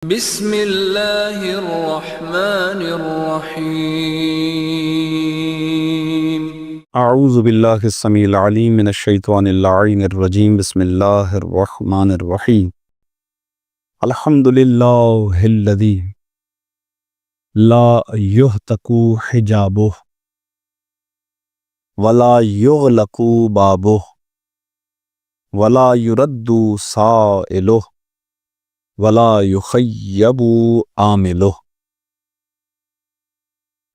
بسم اللہ الرحمن الرحیم۔ اعوذ باللہ السمیع العلیم من الشیطان اللعین الرجیم۔ بسم اللہ الرحمن الرحیم۔ الحمد للہ الذی لا یہتک حجابہ ولا یغلق بابہ ولا یرد سائلہ ولا یخیب عاملہ۔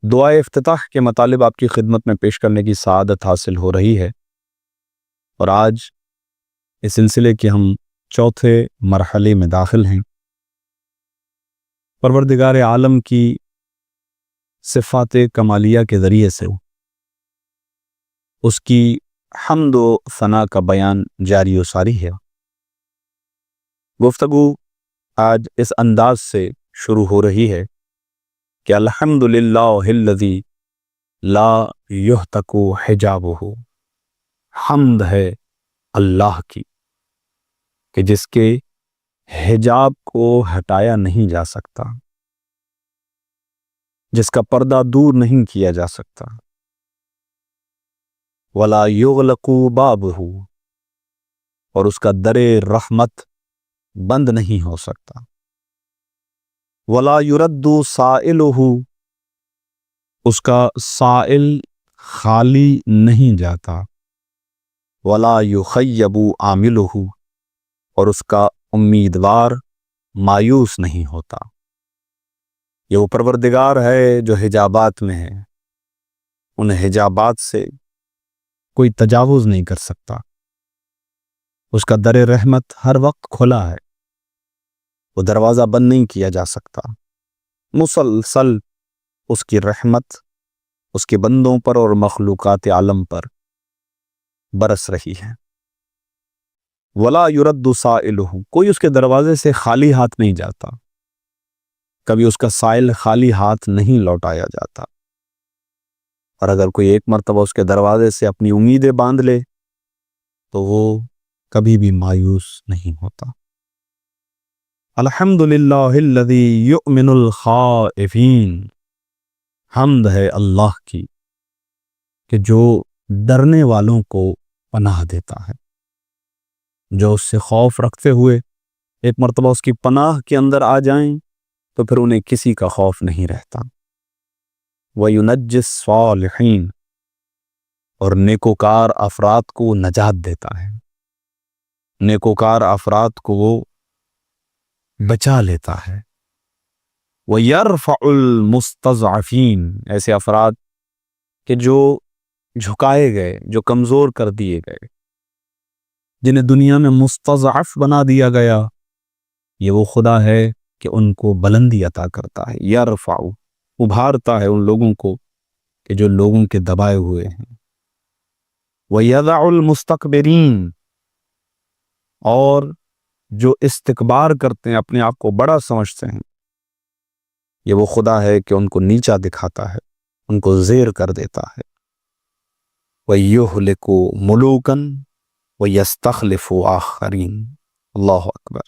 دعائے افتتاح کے مطالب آپ کی خدمت میں پیش کرنے کی سعادت حاصل ہو رہی ہے، اور آج اس سلسلے کے ہم چوتھے مرحلے میں داخل ہیں۔ پروردگار عالم کی صفات کمالیہ کے ذریعے سے اس کی حمد و ثنا کا بیان جاری و ساری ہے۔ گفتگو آج اس انداز سے شروع ہو رہی ہے کہ الحمدللہ الذی لا یہتک حجابہ، حمد ہے اللہ کی کہ جس کے حجاب کو ہٹایا نہیں جا سکتا، جس کا پردہ دور نہیں کیا جا سکتا۔ ولا یغلق بابہ، اور اس کا در رحمت بند نہیں ہو سکتا۔ ولا یرد سائلہ، اس کا سائل خالی نہیں جاتا۔ ولا یخیب عاملہ، اور اس کا امیدوار مایوس نہیں ہوتا۔ یہ وہ پروردگار ہے جو حجابات میں ہے، ان حجابات سے کوئی تجاوز نہیں کر سکتا۔ اس کا در رحمت ہر وقت کھلا ہے، وہ دروازہ بند نہیں کیا جا سکتا۔ مسلسل اس کی رحمت اس کے بندوں پر اور مخلوقات عالم پر برس رہی ہے۔ ولا یرد سائلہ، کوئی اس کے دروازے سے خالی ہاتھ نہیں جاتا، کبھی اس کا سائل خالی ہاتھ نہیں لوٹایا جاتا۔ اور اگر کوئی ایک مرتبہ اس کے دروازے سے اپنی امیدیں باندھ لے تو وہ کبھی بھی مایوس نہیں ہوتا۔ الحمدللہ الذی یؤمن الخائفین، حمد ہے اللہ کی کہ جو ڈرنے والوں کو پناہ دیتا ہے، جو اس سے خوف رکھتے ہوئے ایک مرتبہ اس کی پناہ کے اندر آ جائیں تو پھر انہیں کسی کا خوف نہیں رہتا۔ وَيُنَجِّ الصَّالِحِينَ، اور نیکوکار افراد کو نجات دیتا ہے، نیکوکار افراد کو وہ بچا لیتا ہے۔ وَيَرْفَعُ الْمُسْتَضْعَفِينَ، ایسے افراد کہ جو جھکائے گئے، جو کمزور کر دیے گئے، جنہیں دنیا میں مستضعف بنا دیا گیا، یہ وہ خدا ہے کہ ان کو بلندی عطا کرتا ہے۔ یرفع، ابھارتا ہے ان لوگوں کو کہ جو لوگوں کے دبائے ہوئے ہیں۔ وَيَضَعُ الْمُسْتَكْبِرِينَ، اور جو استکبار کرتے ہیں، اپنے آپ کو بڑا سمجھتے ہیں، یہ وہ خدا ہے کہ ان کو نیچا دکھاتا ہے، ان کو زیر کر دیتا ہے۔ وَيُهْلِكُ مُلُوكًا وَيَسْتَخْلِفُ آخَرِينَ، اللہ اکبر۔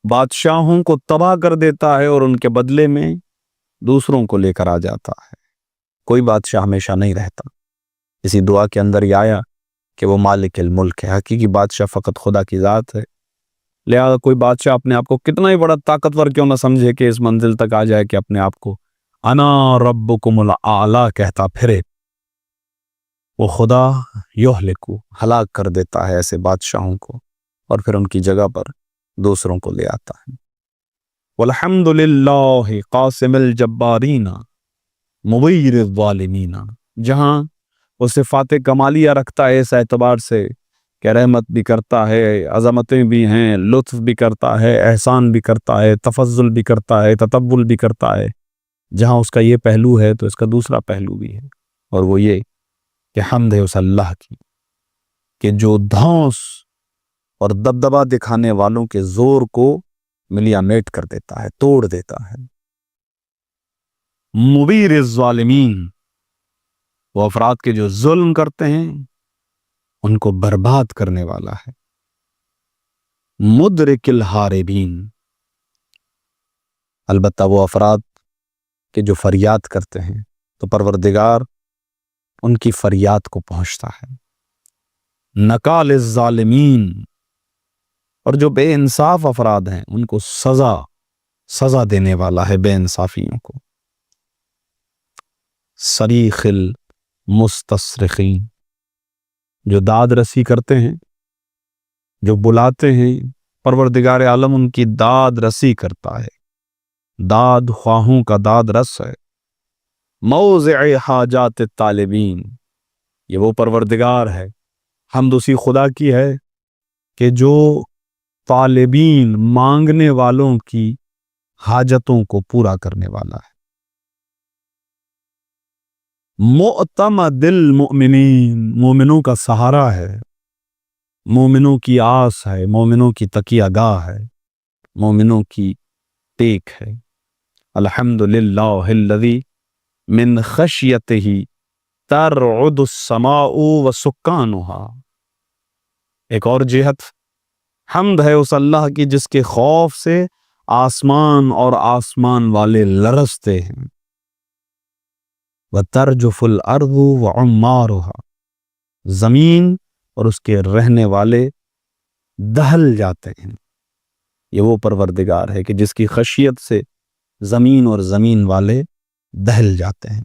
بادشاہوں کو تباہ کر دیتا ہے اور ان کے بدلے میں دوسروں کو لے کر آ جاتا ہے۔ کوئی بادشاہ ہمیشہ نہیں رہتا۔ اسی دعا کے اندر یہ آیا کہ وہ مالک الملک ہے، حقیقی بادشاہ فقط خدا کی ذات ہے۔ لہذا کوئی بادشاہ اپنے آپ کو کتنا ہی بڑا طاقتور کیوں نہ سمجھے کہ اس منزل تک آ جائے کہ اپنے آپ کو انا ربکم الاعلی کہتا پھرے، وہ خدا یہلکو، ہلاک کر دیتا ہے ایسے بادشاہوں کو، اور پھر ان کی جگہ پر دوسروں کو لے آتا ہے۔ والحمد للہ قاسم الجبارین مغیر الظالمین، جہاں وہ صفات کمالیہ رکھتا ہے اس اعتبار سے کہ رحمت بھی کرتا ہے، عظمتیں بھی ہیں، لطف بھی کرتا ہے، احسان بھی کرتا ہے، تفضل بھی کرتا ہے، تتبل بھی کرتا ہے، جہاں اس کا یہ پہلو ہے تو اس کا دوسرا پہلو بھی ہے، اور وہ یہ کہ حمد ہے اس اللہ کی کہ جو دھونس اور دبدبا دکھانے والوں کے زور کو ملیا میٹ کر دیتا ہے، توڑ دیتا ہے۔ مبیر الظالمین، وہ افراد کے جو ظلم کرتے ہیں ان کو برباد کرنے والا ہے۔ مدرک الحاربین، البتہ وہ افراد کہ جو فریاد کرتے ہیں تو پروردگار ان کی فریاد کو پہنچتا ہے۔ نکال الظالمین، اور جو بے انصاف افراد ہیں ان کو سزا دینے والا ہے بے انصافیوں کو۔ صریخ المستصرخین، جو داد رسی کرتے ہیں، جو بلاتے ہیں، پروردگار عالم ان کی داد رسی کرتا ہے۔ داد خواہوں کا داد رس ہے۔ موضع حاجات الطالبین، یہ وہ پروردگار ہے، حمد اسی خدا کی ہے کہ جو طالبین مانگنے والوں کی حاجتوں کو پورا کرنے والا ہے۔ معتمد المؤمنین، مومنوں کا سہارا ہے، مومنوں کی آس ہے، مومنوں کی تکیہ گاہ ہے، مومنوں کی ٹیک ہے۔ الحمدللہ الذی من خشیتہ ترعد السماء وسکانها، ایک اور جہت حمد ہے اس اللہ کی جس کے خوف سے آسمان اور آسمان والے لرزتے ہیں۔ وترجف الارض وعمارها، زمین اور اس کے رہنے والے دہل جاتے ہیں۔ یہ وہ پروردگار ہے کہ جس کی خشیت سے زمین اور زمین والے دہل جاتے ہیں۔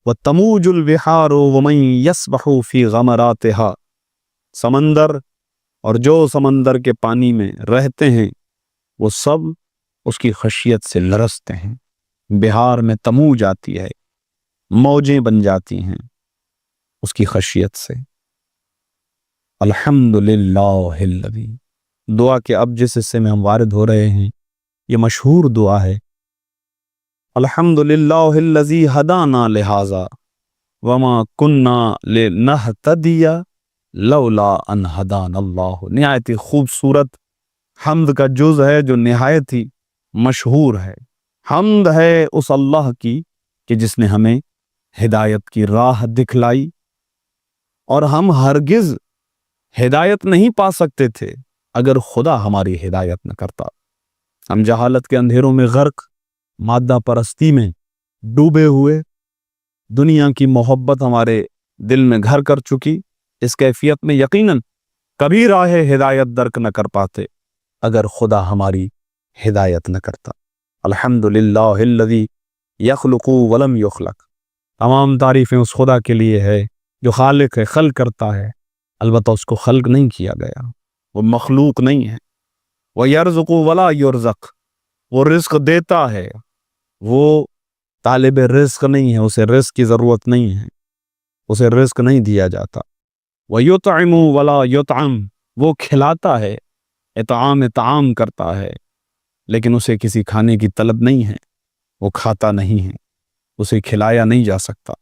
وتموج البحار ومن يسبح في غمراتها، سمندر اور جو سمندر کے پانی میں رہتے ہیں وہ سب اس کی خشیت سے لرزتے ہیں۔ بہار میں تموج آتی ہے، موجیں بن جاتی ہیں اس کی خشیت سے۔ الحمدللہ الذی، دعا کے اب جس حصے میں ہم وارد ہو رہے ہیں یہ مشہور دعا ہے۔ الحمدللہ الذی ہدانا لہذا وما کننا لنہتدی لولا ان ہدانا اللہ، نہایت ہی خوبصورت حمد کا جز ہے جو نہایت ہی مشہور ہے۔ حمد ہے اس اللہ کی کہ جس نے ہمیں ہدایت کی راہ دکھلائی، اور ہم ہرگز ہدایت نہیں پا سکتے تھے اگر خدا ہماری ہدایت نہ کرتا۔ ہم جہالت کے اندھیروں میں غرق، مادہ پرستی میں ڈوبے ہوئے، دنیا کی محبت ہمارے دل میں گھر کر چکی، اس کیفیت میں یقیناً کبھی راہ ہدایت درک نہ کر پاتے اگر خدا ہماری ہدایت نہ کرتا۔ الحمدللہ الذی یخلق ولم یخلق، تمام تعریفیں اس خدا کے لیے ہے جو خالق ہے، خلق کرتا ہے، البتہ اس کو خلق نہیں کیا گیا، وہ مخلوق نہیں ہے۔ وَيَرْزُقُ وَلَا يُرْزَقُ، وہ رزق دیتا ہے، وہ طالب رزق نہیں ہے، اسے رزق کی ضرورت نہیں ہے، اسے رزق نہیں دیا جاتا۔ وَيُطْعِمُ وَلَا يُطْعَمُ، وہ کھلاتا ہے، اطعام کرتا ہے، لیکن اسے کسی کھانے کی طلب نہیں ہے، وہ کھاتا نہیں ہے، اسے کھلایا نہیں جا سکتا۔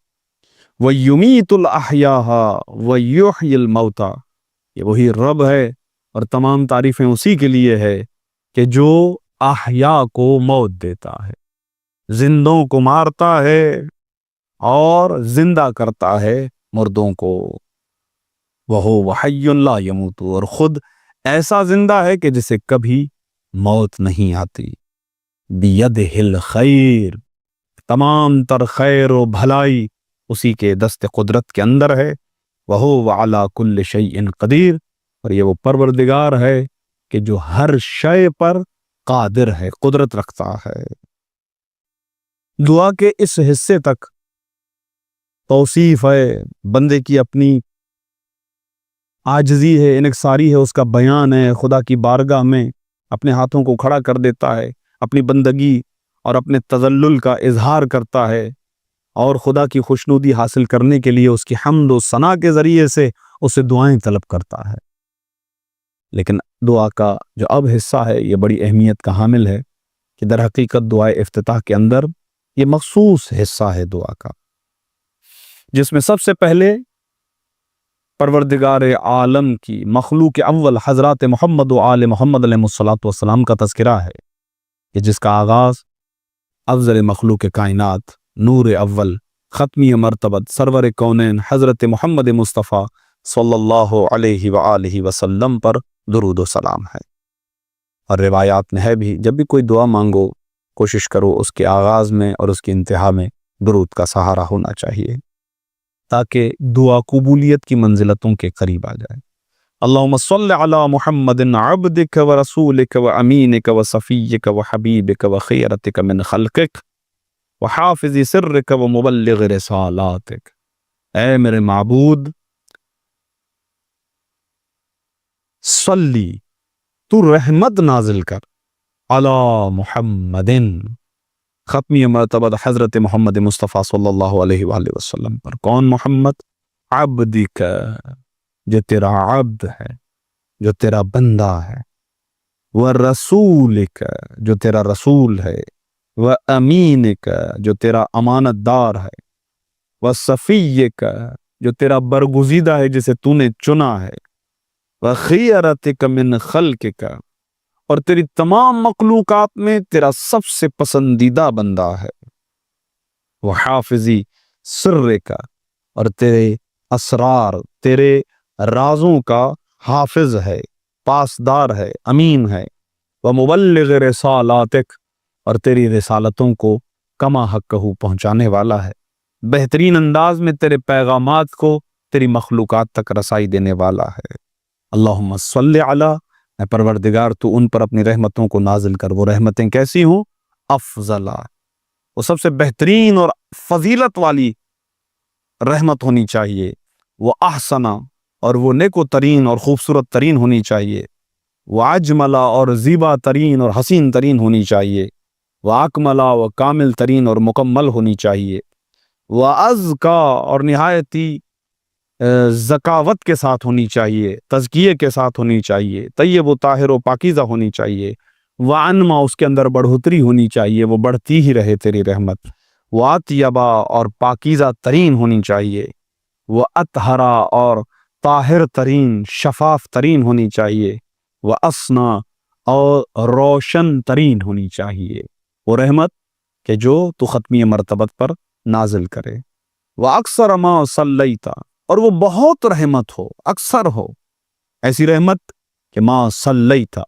وَيُمِيتُ الْأَحْيَاءَ وَيُحْيِي الْمَوْتَى، یہ وہی رب ہے اور تمام تعریفیں اسی کے لیے ہے کہ جو احیاء کو موت دیتا ہے، زندوں کو مارتا ہے اور زندہ کرتا ہے مردوں کو۔ وَهُوَ حَيٌّ لَا يَمُوتُ، اور خود ایسا زندہ ہے کہ جسے کبھی موت نہیں آتی۔ بِيَدِهِ الْخَيْرُ، تمام تر خیر و بھلائی اسی کے دست قدرت کے اندر ہے۔ وَهُوَ عَلَى كُلِّ شَيْءٍ قَدِيرٌ، اور یہ وہ پروردگار ہے کہ جو ہر شے پر قادر ہے، قدرت رکھتا ہے۔ دعا کے اس حصے تک توصیف ہے، بندے کی اپنی عاجزی ہے، انکساری ہے، اس کا بیان ہے، خدا کی بارگاہ میں اپنے ہاتھوں کو کھڑا کر دیتا ہے، اپنی بندگی اور اپنے تذلل کا اظہار کرتا ہے، اور خدا کی خوشنودی حاصل کرنے کے لیے اس کی حمد و ثنا کے ذریعے سے اسے دعائیں طلب کرتا ہے۔ لیکن دعا کا جو اب حصہ ہے یہ بڑی اہمیت کا حامل ہے کہ در حقیقت دعائے افتتاح کے اندر یہ مخصوص حصہ ہے دعا کا، جس میں سب سے پہلے پروردگار عالم کی مخلوق اول حضرات محمد و آل محمد علیہ الصلوۃ والسلام کا تذکرہ ہے، کہ جس کا آغاز افضل مخلوق کائنات، نور اول، ختمی مرتبت، سرور کونین حضرت محمد مصطفیٰ صلی اللہ علیہ وآلہ وسلم پر درود و سلام ہے۔ اور روایات میں ہے بھی جب بھی کوئی دعا مانگو کوشش کرو اس کے آغاز میں اور اس کی انتہا میں درود کا سہارا ہونا چاہیے تاکہ دعا قبولیت کی منزلتوں کے قریب آ جائے۔ اللہم صلی علی محمد عبدک و رسولک و امینک و صفیک و حبیبک و خیرتک من خلقک و حافظ سرک و مبلغ رسالاتک۔ اے میرے معبود، صلی، تو رحمت نازل کر علی محمد، ختمی مرتبہ حضرت محمد مصطفیٰ صلی اللہ علیہ وآلہ وسلم پر۔ کون محمد؟ عبدک، جو تیرا عبد ہے، جو تیرا بندہ ہے، ورسولک، جو تیرا رسول ہے، وامینک، جو تیرا امانت دار ہے، وصفیک، جو تیرا برگزیدہ ہے جسے تو نے چنا ہے، وخیرتک من خلقک، اور تیری تمام مخلوقات میں تیرا سب سے پسندیدہ بندہ ہے، وحافظی سرک، اور تیرے اسرار، تیرے رازوں کا حافظ ہے، پاسدار ہے، امین ہے، ومبلغ رسالاتک، اور تیری رسالتوں کو کما حق پہنچانے والا ہے، بہترین انداز میں تیرے پیغامات کو تیری مخلوقات تک رسائی دینے والا ہے۔ اللہم صلی علی، اے پروردگار تو ان پر اپنی رحمتوں کو نازل کر۔ وہ رحمتیں کیسی ہوں؟ افضلہ، وہ سب سے بہترین اور فضیلت والی رحمت ہونی چاہیے، وہ احسنہ، اور وہ نیکو ترین اور خوبصورت ترین ہونی چاہیے، وہ اجملہ، اور زیبا ترین اور حسین ترین ہونی چاہیے، وہ اکملہ، وہ کامل ترین اور مکمل ہونی چاہیے، وہ ازکا، اور نہایتی ذکاوت کے ساتھ ہونی چاہیے، تزکیے کے ساتھ ہونی چاہیے، طیب و طاہر و پاکیزہ ہونی چاہیے، وہ انما، اس کے اندر بڑھوتری ہونی چاہیے، وہ بڑھتی ہی رہے تیری رحمت، وہ اطیبہ، اور پاکیزہ ترین ہونی چاہیے، وہ اطہرا، اور طاہر ترین، شفاف ترین ہونی چاہیے، وہ اسنا، اور روشن ترین ہونی چاہیے، وہ رحمت کہ جو تو ختمی مرتبت پر نازل کرے، وہ اکثر ما صلیتا، اور وہ بہت رحمت ہو، اکثر ہو، ایسی رحمت کہ ما صلیتا،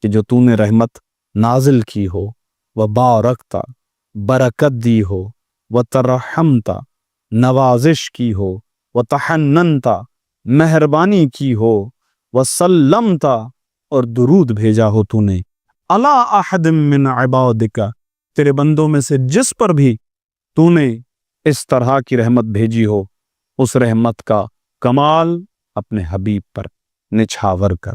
کہ جو تو نے رحمت نازل کی ہو، وہ بارکتا، برکت دی ہو، وہ ترحمتا، نوازش کی ہو، وہ تحننتا، مہربانی کی ہو، وہ سلمتا، اور درود بھیجا ہو تو نے، علی احد من عبادک، تیرے بندوں میں سے جس پر بھی تو نے اس طرح کی رحمت بھیجی ہو، اس رحمت کا کمال اپنے حبیب پر نچھاور کر،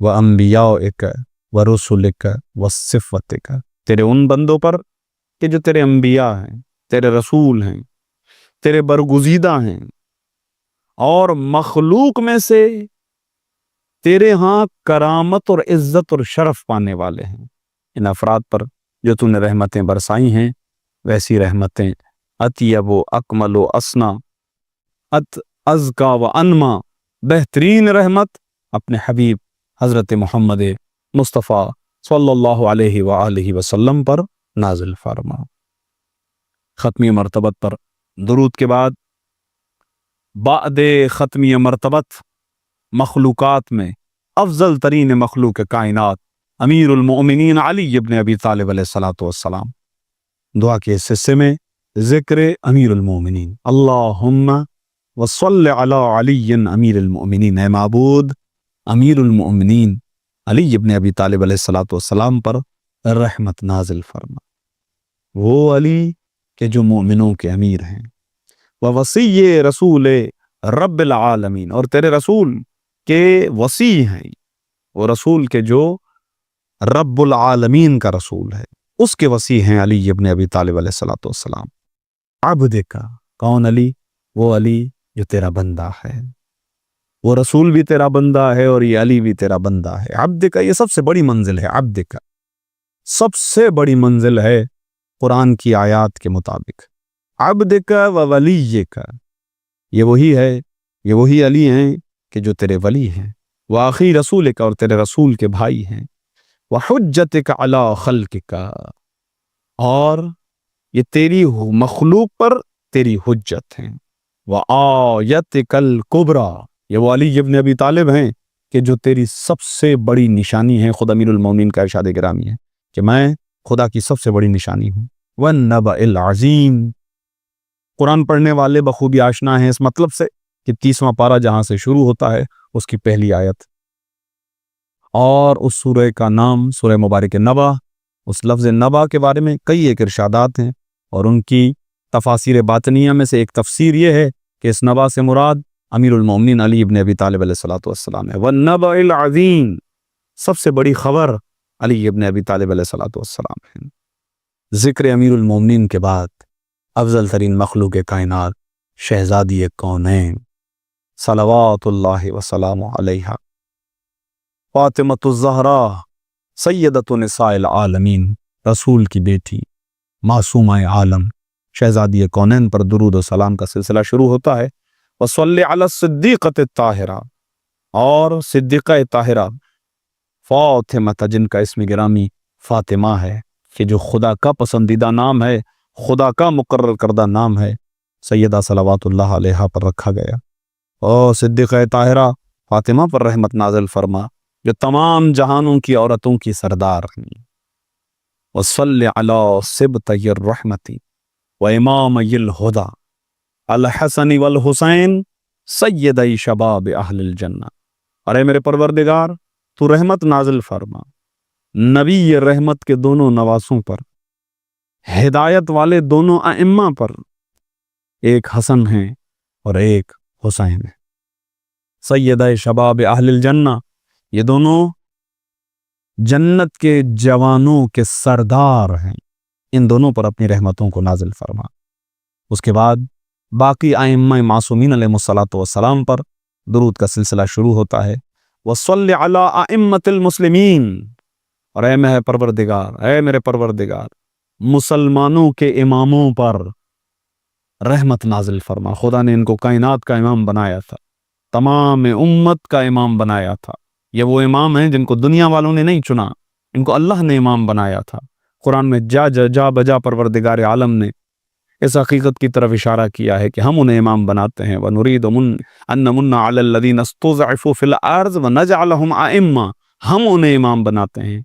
وانبیائک ورسلک وصفتک، تیرے ان بندوں پر کہ جو تیرے انبیاء ہیں، تیرے رسول ہیں، تیرے برگزیدہ ہیں، اور مخلوق میں سے تیرے ہاں کرامت اور عزت اور شرف پانے والے ہیں، ان افراد پر جو تو نے رحمتیں برسائی ہیں، ویسی رحمتیں اطیب و اکمل و اسنا، ازکا و انما، بہترین رحمت اپنے حبیب حضرت محمد مصطفیٰ صلی اللہ علیہ وآلہ وسلم پر نازل فرما۔ ختمی مرتبت پر درود کے بعد بعد ختمی مرتبت مخلوقات میں افضل ترین مخلوق کائنات امیر المؤمنین علی ابن ابی طالب علیہ الصلوۃ والسلام، دعا کے اس حصے میں ذکر امیر المؤمنین، اللہم وصل علی علی امیر المؤمنین، اے معبود امیر المؤمنین علی ابن ابی طالب علیہ الصلوۃ والسلام پر رحمت نازل فرما، وہ علی کہ جو مومنوں کے امیر ہیں، ووصی رسول رب العالمین، اور تیرے رسول کے وصی ہیں، وہ رسول کے جو رب العالمین کا رسول ہے، اس کے وصی ہیں علی ابن ابی طالب علیہ الصلوۃ والسلام۔ عبد کا، کون علی؟ وہ علی جو تیرا بندہ ہے، وہ رسول بھی تیرا بندہ ہے اور یہ علی بھی تیرا بندہ ہے۔ عبد کا، یہ سب سے بڑی منزل ہے، عبد کا سب سے بڑی منزل ہے قرآن کی آیات کے مطابق۔ عبد کا و ولی کا، یہ وہی ہے، یہ وہی علی ہیں کہ جو تیرے ولی ہیں، واخی رسول کا، اور تیرے رسول کے بھائی ہیں، وحجتک علی خلقک، اور یہ تیری مخلوق پر تیری حجت ہیں، وآیتک الکبریٰ، یہ وہ علی ابن ابی طالب ہیں کہ جو تیری سب سے بڑی نشانی ہے۔ خود امیر المومنین کا ارشاد گرامی ہے کہ میں خدا کی سب سے بڑی نشانی ہوں۔ والنبأ العظیم، قرآن پڑھنے والے بخوبی آشنا ہیں اس مطلب سے کہ 30واں پارہ جہاں سے شروع ہوتا ہے اس کی پہلی آیت، اور اس سورہ کا نام سورہ مبارک نبا، اس لفظ نبا کے بارے میں کئی ایک ارشادات ہیں، اور ان کی تفاسیر باطنیہ میں سے ایک تفسیر یہ ہے کہ اس نبا سے مراد امیر المومنین علی ابن ابی طالب علیہ الصلوۃ والسلام ہے۔ والنبأ العظیم، سب سے بڑی خبر علی ابن ابی طالب علیہ الصلوۃ والسلام ہے۔ ذکر امیر المومنین کے بعد افضل ترین مخلوق کائنات شہزادی کونین صلوات اللہ وسلام علیہا فاطمۃ الزہرا سیدۃ نساء العالمین، رسول کی بیٹی معصومہ عالم شہزادی کونین پر درود و سلام کا سلسلہ شروع ہوتا ہے۔ وصلی علی الصدیقۃ الطاہرہ، اور صدیقہ طاہرہ فاطمہ جن کا اسم گرامی فاطمہ ہے کہ جو خدا کا پسندیدہ نام ہے، خدا کا مقرر کردہ نام ہے، سیدہ صلوات اللہ علیہا پر رکھا گیا۔ اور صدیقہ طاہرہ فاطمہ پر رحمت نازل فرما جو تمام جہانوں کی عورتوں کی سردار ہیں۔ وصلی علی صبطی الرحمتی و امامی الہدی الحسن والحسین سیدی شباب اہل الجنہ، اور اے میرے پروردگار تو رحمت نازل فرما نبی رحمت کے دونوں نواسوں پر، ہدایت والے دونوں ائمہ پر، ایک حسن ہیں اور ایک حسین ہے، سیدہ شباب اہل الجنہ، یہ دونوں جنت کے جوانوں کے سردار ہیں، ان دونوں پر اپنی رحمتوں کو نازل فرما۔ اس کے بعد باقی ائمہ معصومین علیہ الصلوۃ والسلام پر درود کا سلسلہ شروع ہوتا ہے۔ وصلی علی ائمۃ المسلمین، اور اے میرے پروردگار مسلمانوں کے اماموں پر رحمت نازل فرما۔ خدا نے ان کو کائنات کا امام بنایا تھا، تمام امت کا امام بنایا تھا۔ یہ وہ امام ہیں جن کو دنیا والوں نے نہیں چنا، ان کو اللہ نے امام بنایا تھا۔ قرآن میں جا بجا پروردگار عالم نے اس حقیقت کی طرف اشارہ کیا ہے کہ ہم انہیں امام بناتے ہیں۔ وَنُرِيدُ أَن نَّمُنَّ عَلَى الَّذِينَ اسْتُضْعِفُوا فِي الْأَرْضِ وَنَجْعَلَهُمْ أَئِمَّةً، ہم انہیں امام بناتے ہیں۔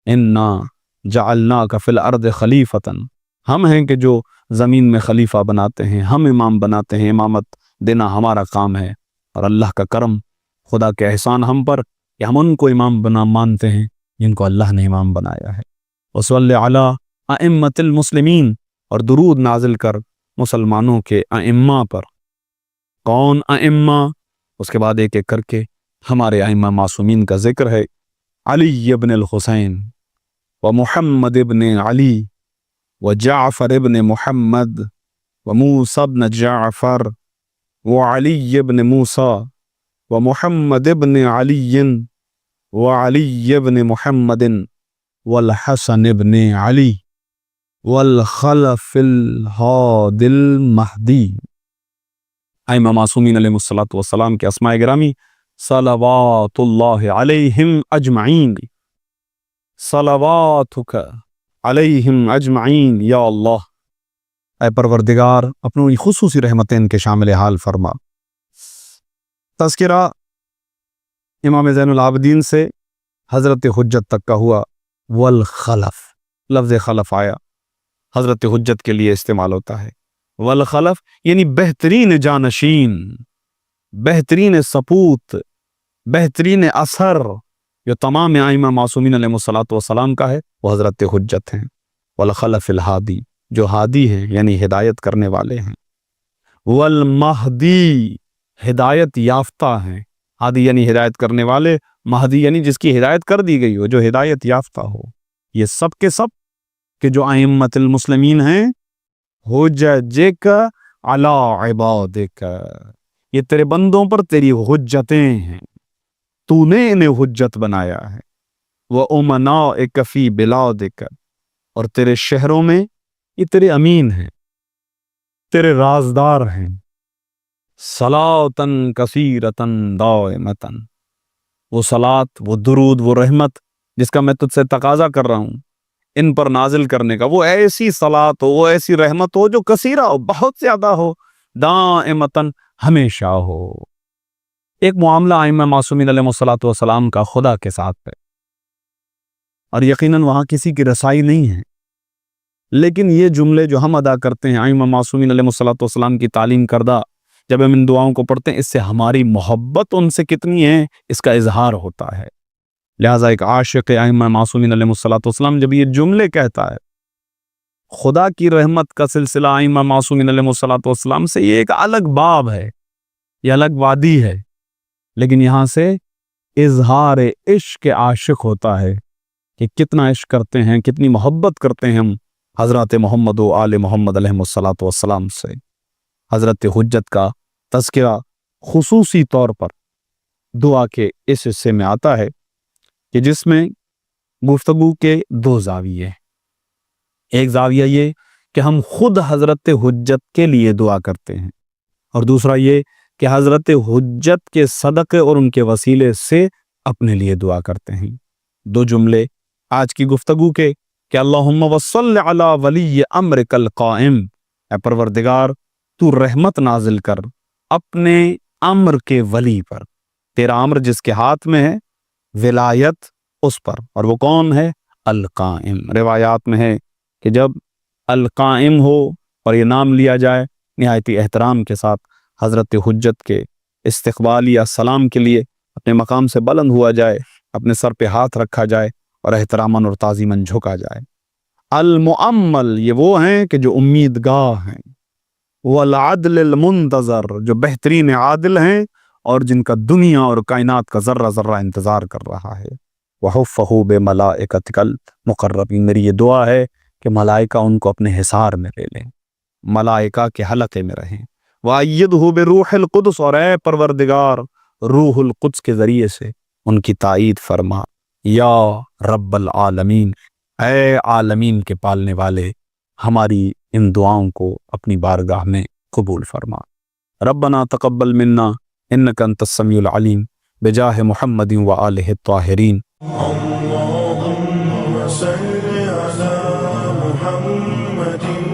إِنَّا جَعَلْنَاكَ فِي الْأَرْضِ خَلِيفَةً، ہم ہیں کہ جو زمین میں خلیفہ بناتے ہیں، ہم امام بناتے ہیں، امامت دینا ہمارا کام ہے۔ اور اللہ کا کرم، خدا کے احسان ہم پر کہ ہم ان کو امام مانتے ہیں جن کو اللہ نے امام بنایا ہے۔ وصلی علی ائمۃ المسلمین، اور درود نازل کر مسلمانوں کے ائمہ پر۔ کون ائمہ؟ اس کے بعد ایک ایک کر کے ہمارے ائمہ معصومین کا ذکر ہے۔ علی ابن الحسین و محمد ابن علی و جعفر ابن محمد و موسیٰ ابن جعفر و علی ابن موسیٰ و محمد ابن علی و علی ابن محمد والحسن ابن علی والخلف الہادی المہدی۔ ائمہ معصومین علیہ الصلوۃ والسلام کے اسماء گرامی صلوات اللہ علیہم اجمعین، صلواتک علیہم اجمعین یا اللہ۔ اے پروردگار اپنی خصوصی رحمتیں ان کے شامل حال فرما۔ تذکرہ امام زین العابدین سے حضرت حجت تک کا ہوا۔ والخلف، لفظ خلف آیا حضرت حجت کے لیے استعمال ہوتا ہے۔ والخلف یعنی بہترین جانشین، بہترین سپوت، بہترین اثر جو تمام ائمہ معصومین علیہ الصلوۃ والسلام کا ہے وہ حضرت حجت ہیں۔ والخلف الہادی، جو ہادی ہیں یعنی ہدایت کرنے والے ہیں۔ والمہدی، ہدایت یافتہ ہیں۔ ہادی یعنی ہدایت کرنے والے، مہدی یعنی جس کی ہدایت کر دی گئی ہو، جو ہدایت یافتہ ہو۔ یہ سب کے سب کہ جو ائمۃ المسلمین ہیں، حججک علی عبادک، یہ تیرے بندوں پر تیری حجتیں ہیں، تو نے انہیں حجت بنایا ہے۔ وَأُمَنَائِكَ فِي بِلَادِكَ، اور تیرے شہروں میں یہ تیرے امین ہیں، تیرے رازدار ہیں۔ صلاۃً کثیرةً دائمةً، وہ صلاۃ، وہ درود، وہ رحمت جس کا میں تجھ سے تقاضا کر رہا ہوں ان پر نازل کرنے کا، وہ ایسی صلاۃ ہو، وہ ایسی رحمت ہو جو کثیرہ ہو، بہت زیادہ ہو، دائمةً ہمیشہ ہو۔ ایک معاملہ ائمہ معصومین علیہ الصلوۃ والسلام کا خدا کے ساتھ ہے۔ اور یقیناً وہاں کسی کی رسائی نہیں ہے، لیکن یہ جملے جو ہم ادا کرتے ہیں ائمہ معصومین علیہ الصلوۃ والسلام کی تعلیم کردہ، جب ہم ان دعاؤں کو پڑھتے ہیں، اس سے ہماری محبت ان سے کتنی ہے اس کا اظہار ہوتا ہے۔ لہٰذا ایک عاشق ائمہ معصومین علیہ الصلوۃ والسلام جب یہ جملے کہتا ہے، خدا کی رحمت کا سلسلہ ائمہ معصومین علیہ الصلوۃ والسلام سے یہ ایک الگ باب ہے، یہ الگ وادی ہے، لیکن یہاں سے اظہار عشق عاشق ہوتا ہے کہ کتنا عشق کرتے ہیں، کتنی محبت کرتے ہیں ہم حضرت محمد و آل محمد علیہ الصلوۃ والسلام سے۔ حضرت حجت کا تذکرہ خصوصی طور پر دعا کے اس حصے میں آتا ہے کہ جس میں گفتگو کے دو زاویے ہیں۔ ایک زاویہ یہ کہ ہم خود حضرت حجت کے لیے دعا کرتے ہیں، اور دوسرا یہ کہ حضرت حجت کے صدقے اور ان کے وسیلے سے اپنے لیے دعا کرتے ہیں۔ دو جملے آج کی گفتگو کے کہ اللہم وصل علی ولی امرک القائم، اے پروردگار تو رحمت نازل کر اپنے امر کے ولی پر، تیرا امر جس کے ہاتھ میں ہے ولایت اس پر، اور وہ کون ہے؟ القائم۔ روایات میں ہے کہ جب القائم ہو اور یہ نام لیا جائے نہایتی احترام کے ساتھ حضرت حجت کے استقبال یا سلام کے لیے اپنے مقام سے بلند ہوا جائے، اپنے سر پہ ہاتھ رکھا جائے اور احتراماً اور تعظیماً جھکا جائے۔ المؤمل یہ وہ ہیں کہ جو امیدگاہ ہیں، والعدل المنتظر جو بہترین عادل ہیں اور جن کا دنیا اور کائنات کا ذرہ ذرہ انتظار کر رہا ہے۔ وحفہ بملائکتک المقربین، میری یہ دعا ہے کہ ملائکہ ان کو اپنے حصار میں لے لیں، ملائکہ کے حلقے میں رہیں۔ وَأَيِّدْهُ بِرُوحِ الْقُدُسِ، اور اے پروردگار روح القدس کے ذریعے سے ان کی تائید فرما۔ یا رب العالمین، اے عالمین کے پالنے والے، ہماری ان دعاؤں کو اپنی بارگاہ میں قبول فرما۔ ربنا تقبل منا انک انت السمیع العلیم، بجاہ محمد وآلہ الطاہرین۔ اللهم صل على محمد